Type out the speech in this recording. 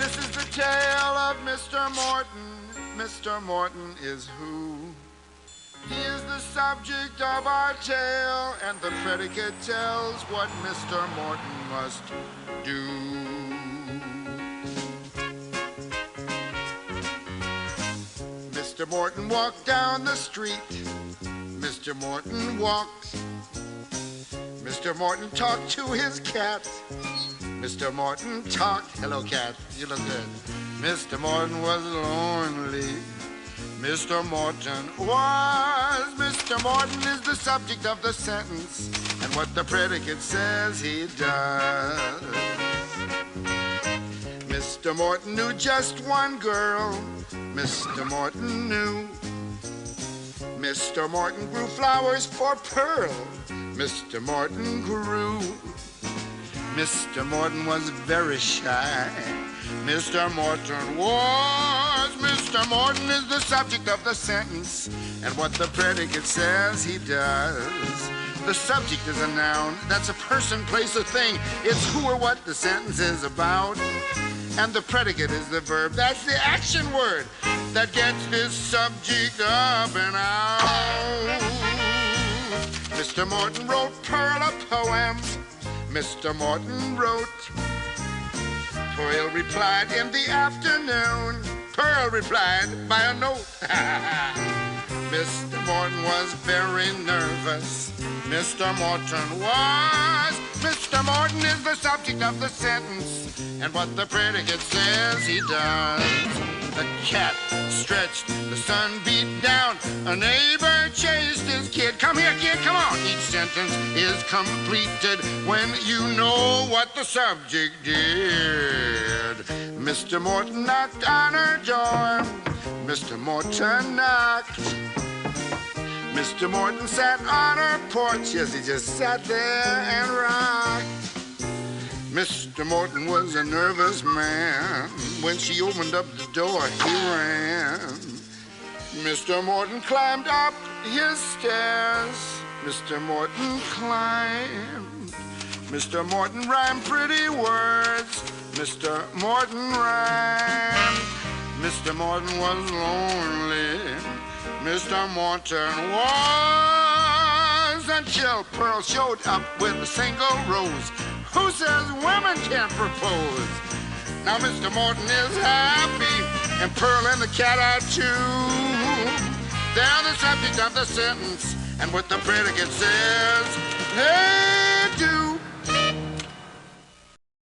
This is the tale of Mr. Morton. Mr. Morton is who? He is the subject of our tale, and the predicate tells what Mr. Morton must do. Mr. Morton walked down the street. Mr. Morton walked. Mr. Morton talked to his cat. Mr. Morton talked. Hello, cat. You look good. Mr. Morton was lonely. Mr. Morton was. Mr. Morton is the subject of the sentence, and what the predicate says he does. Mr. Morton knew just one girl. Mr. Morton knew. Mr. Morton grew flowers for Pearl. Mr. Morton grew. Mr. Morton was very shy. Mr. Morton was. Mr. Morton is the subject of the sentence, and what the predicate says he does. The subject is a noun. That's a person, place, or thing. It's who or what the sentence is about. And the predicate is the verb. That's the action word that gets this subject up and out. Mr. Morton wrote Pearl a poem. Mr. Morton wrote. Pearl replied in the afternoon. Pearl replied by a note. Mr. Morton was very nervous. Mr. Morton was. Mr. Morton is the subject of the sentence, and what the predicate says he does. The cat stretched, the sun beat down, a neighbor chased his kid. Come here, kid, come on. Each sentence is completed when you know what the subject did. Mr. Morton knocked on her door. Mr. Morton knocked. Mr. Morton sat on her porch. Yes, he just sat there and rocked. Mr. Morton was a nervous man. When she opened up the door, he ran. Mr. Morton climbed up his stairs. Mr. Morton climbed. Mr. Morton rhymed pretty words. Mr. Morton rhymed. Mr. Morton was lonely. Mr. Morton was, until Pearl showed up with a single rose. Who says women can't propose? Now Mr. Morton is happy, and Pearl and the cat are too. They're the subject of the sentence, and what the predicate says, hey!